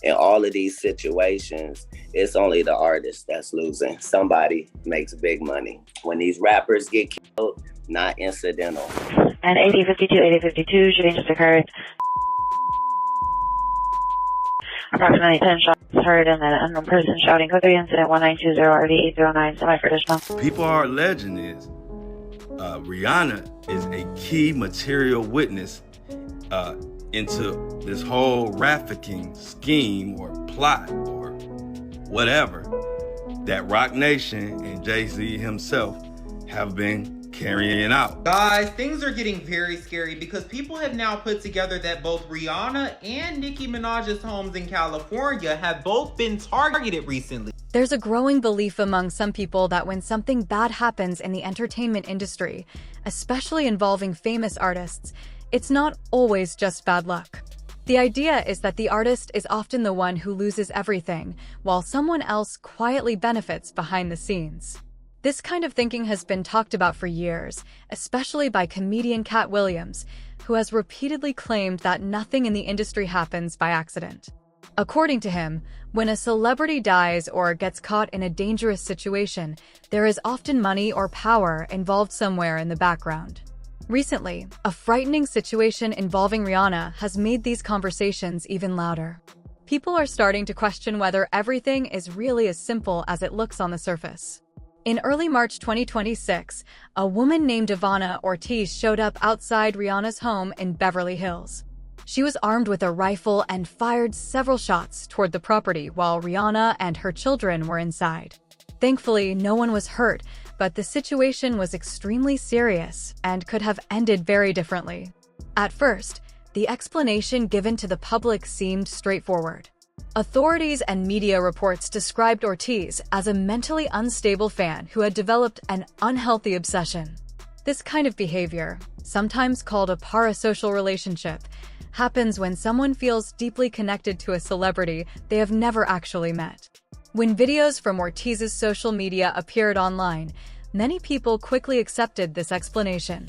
In all of these situations, it's only the artist that's losing. Somebody makes big money. When these rappers get killed, not incidental. And 8052, shooting just occurred. Approximately 10 shots heard and an unknown person shouting code 3 incident 1920 RV809 semi-traditional. People are alleging is Rihanna is a key material witness into this whole trafficking scheme or plot or whatever that Roc Nation and Jay-Z himself have been carrying out. Guys, things are getting very scary because people have now put together that both Rihanna and Nicki Minaj's homes in California have both been targeted recently. There's a growing belief among some people that when something bad happens in the entertainment industry, especially involving famous artists, it's not always just bad luck. The idea is that the artist is often the one who loses everything, while someone else quietly benefits behind the scenes. This kind of thinking has been talked about for years, especially by comedian Katt Williams, who has repeatedly claimed that nothing in the industry happens by accident. According to him, when a celebrity dies or gets caught in a dangerous situation, there is often money or power involved somewhere in the background. Recently, a frightening situation involving Rihanna has made these conversations even louder. People are starting to question whether everything is really as simple as it looks on the surface. In early March 2026, a woman named Ivana Ortiz showed up outside Rihanna's home in Beverly Hills. She was armed with a rifle and fired several shots toward the property while Rihanna and her children were inside. Thankfully, no one was hurt, but the situation was extremely serious and could have ended very differently. At first, the explanation given to the public seemed straightforward. Authorities and media reports described Ortiz as a mentally unstable fan who had developed an unhealthy obsession. This kind of behavior, sometimes called a parasocial relationship, happens when someone feels deeply connected to a celebrity they have never actually met. When videos from Ortiz's social media appeared online, many people quickly accepted this explanation.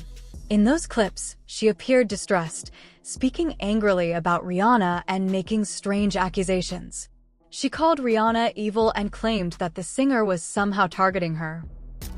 In those clips, she appeared distressed, speaking angrily about Rihanna and making strange accusations. She called Rihanna evil and claimed that the singer was somehow targeting her.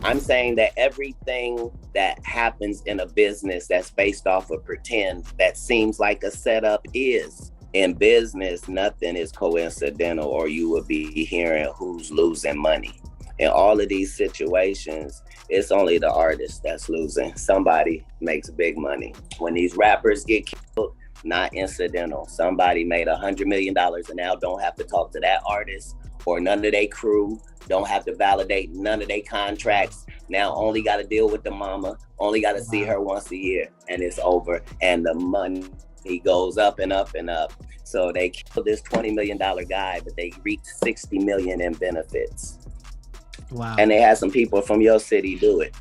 I'm saying that everything that happens in a business that's based off of pretend that seems like a setup is. In business, nothing is coincidental or you will be hearing who's losing money. In all of these situations, it's only the artist that's losing. Somebody makes big money. When these rappers get killed, not incidental. Somebody made $100 million and now don't have to talk to that artist or none of their crew, don't have to validate none of their contracts. Now only got to deal with the mama, only got to see her once a year and it's over. And the money goes up and up and up. So they killed this $20 million guy, but they reaped $60 million in benefits. Wow. And they had some people from your city do it.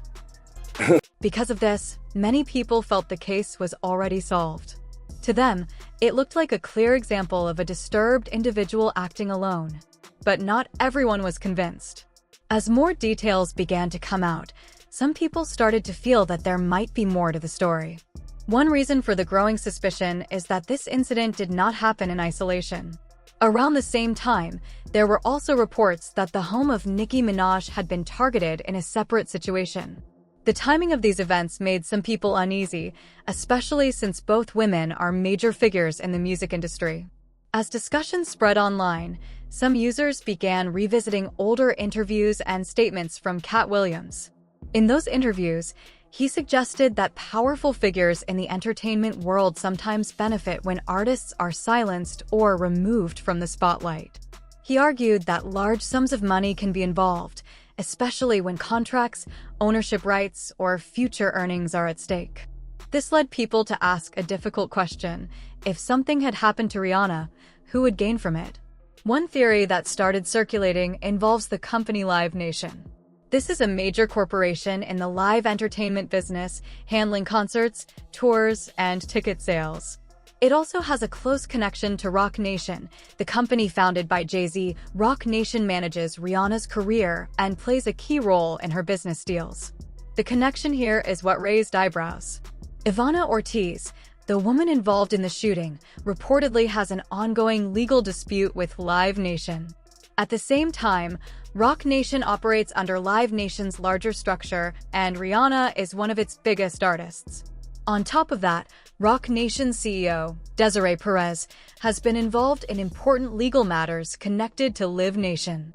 Because of this, many people felt the case was already solved. To them, it looked like a clear example of a disturbed individual acting alone. But not everyone was convinced. As more details began to come out, some people started to feel that there might be more to the story. One reason for the growing suspicion is that this incident did not happen in isolation. Around the same time, there were also reports that the home of Nicki Minaj had been targeted in a separate situation. The timing of these events made some people uneasy, especially since both women are major figures in the music industry. As discussions spread online, some users began revisiting older interviews and statements from Katt Williams. In those interviews, he suggested that powerful figures in the entertainment world sometimes benefit when artists are silenced or removed from the spotlight. He argued that large sums of money can be involved, especially when contracts, ownership rights, or future earnings are at stake. This led people to ask a difficult question: if something had happened to Rihanna, who would gain from it? One theory that started circulating involves the company Live Nation. This is a major corporation in the live entertainment business, handling concerts, tours, and ticket sales. It also has a close connection to Roc Nation, the company founded by Jay-Z. Roc Nation manages Rihanna's career and plays a key role in her business deals. The connection here is what raised eyebrows. Ivana Ortiz, The woman involved in the shooting reportedly has an ongoing legal dispute with Live Nation. At the same time, Roc Nation operates under Live Nation's larger structure, and Rihanna is one of its biggest artists. On top of that, Roc Nation CEO, Desiree Perez, has been involved in important legal matters connected to Live Nation.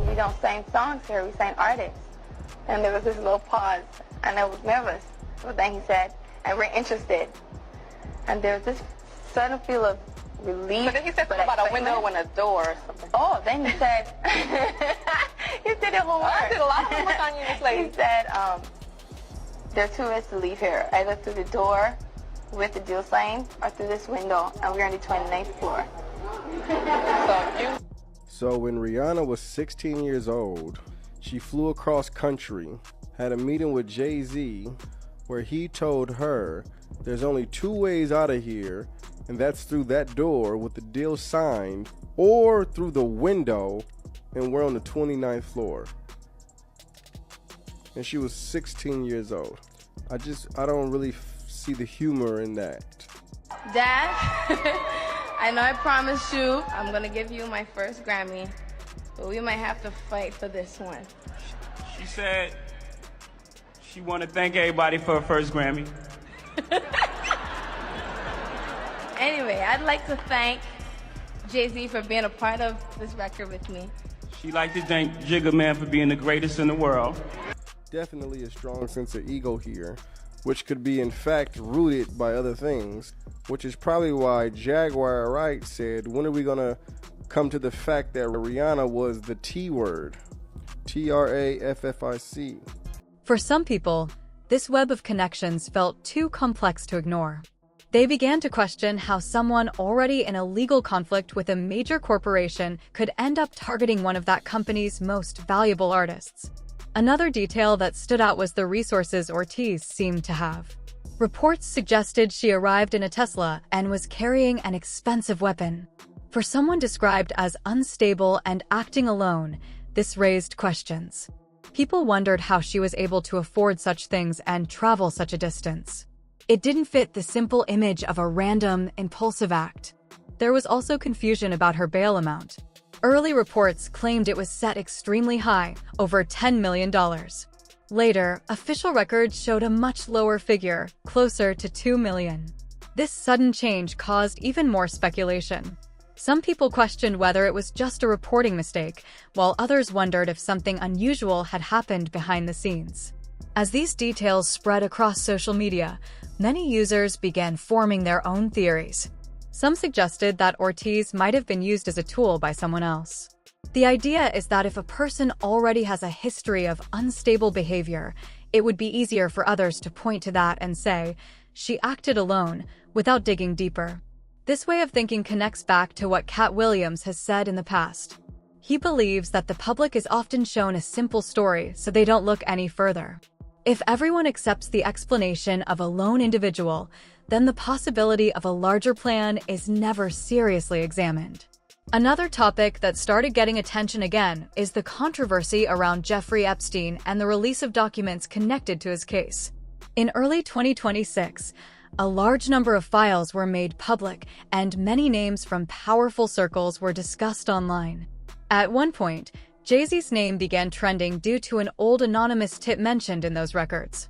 We don't sing songs here, we sing artists. And there was this little pause, and I was nervous. But then he said, and we're interested. And there was this sudden feel of relief. But then he said something about a window and a door or something. Oh, then he said, he did it homework. I did a lot of homework on you, Miss Lady. He said, there are two ways to leave here, either through the door with the deal sign or through this window, and we're on the 29th floor. So when Rihanna was 16 years old, she flew across country, had a meeting with Jay-Z, where he told her there's only two ways out of here, and that's through that door with the deal signed, or through the window, and we're on the 29th floor. And she was 16 years old. I don't really see the humor in that. Dad, I know I promised you I'm gonna give you my first Grammy, but we might have to fight for this one. She said she want to thank everybody for her first Grammy. Anyway, I'd like to thank Jay-Z for being a part of this record with me. She'd like to thank Jigga Man for being the greatest in the world. Definitely a strong sense of ego here, which could be in fact rooted by other things, which is probably why Jaguar Wright said, when are we gonna come to the fact that Rihanna was the T word? Traffic. For some people, this web of connections felt too complex to ignore. They began to question how someone already in a legal conflict with a major corporation could end up targeting one of that company's most valuable artists. Another detail that stood out was the resources Ortiz seemed to have. Reports suggested she arrived in a Tesla and was carrying an expensive weapon. For someone described as unstable and acting alone, this raised questions. People wondered how she was able to afford such things and travel such a distance. It didn't fit the simple image of a random, impulsive act. There was also confusion about her bail amount. Early reports claimed it was set extremely high, over $10 million. Later, official records showed a much lower figure, closer to $2 million. This sudden change caused even more speculation. Some people questioned whether it was just a reporting mistake, while others wondered if something unusual had happened behind the scenes. As these details spread across social media, many users began forming their own theories. Some suggested that Ortiz might have been used as a tool by someone else. The idea is that if a person already has a history of unstable behavior, it would be easier for others to point to that and say, she acted alone, without digging deeper. This way of thinking connects back to what Katt Williams has said in the past. He believes that the public is often shown a simple story so they don't look any further. If everyone accepts the explanation of a lone individual, then the possibility of a larger plan is never seriously examined. Another topic that started getting attention again is the controversy around Jeffrey Epstein and the release of documents connected to his case. In early 2026, a large number of files were made public, and many names from powerful circles were discussed online. At one point, Jay-Z's name began trending due to an old anonymous tip mentioned in those records.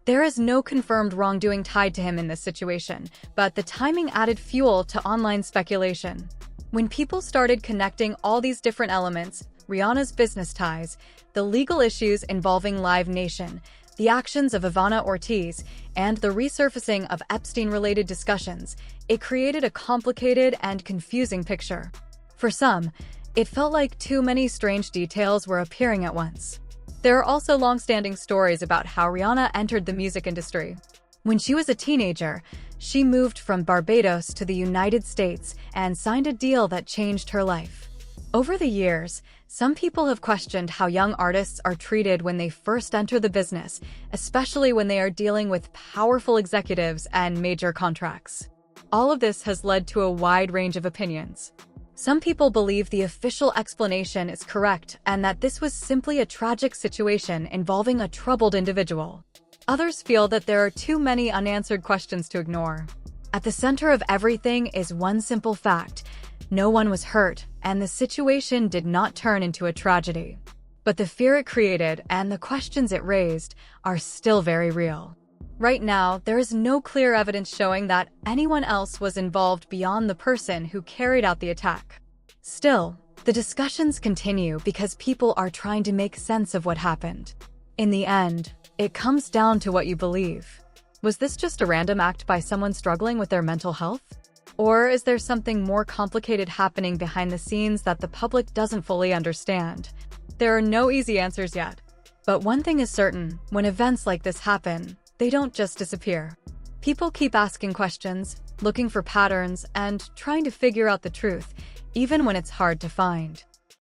There is no confirmed wrongdoing tied to him in this situation, but the timing added fuel to online speculation. When people started connecting all these different elements, Rihanna's business ties, the legal issues involving Live Nation, the actions of Ivana Ortiz, and the resurfacing of Epstein-related discussions, it created a complicated and confusing picture. For some, it felt like too many strange details were appearing at once. There are also long-standing stories about how Rihanna entered the music industry. When she was a teenager, she moved from Barbados to the United States and signed a deal that changed her life. Over the years, some people have questioned how young artists are treated when they first enter the business, especially when they are dealing with powerful executives and major contracts. All of this has led to a wide range of opinions. Some people believe the official explanation is correct and that this was simply a tragic situation involving a troubled individual. Others feel that there are too many unanswered questions to ignore. At the center of everything is one simple fact: no one was hurt, and the situation did not turn into a tragedy. But the fear it created and the questions it raised are still very real. Right now, there is no clear evidence showing that anyone else was involved beyond the person who carried out the attack. Still, the discussions continue because people are trying to make sense of what happened. In the end, it comes down to what you believe. Was this just a random act by someone struggling with their mental health? Or is there something more complicated happening behind the scenes that the public doesn't fully understand? There are no easy answers yet. But one thing is certain: when events like this happen, they don't just disappear. People keep asking questions, looking for patterns, and trying to figure out the truth, even when it's hard to find.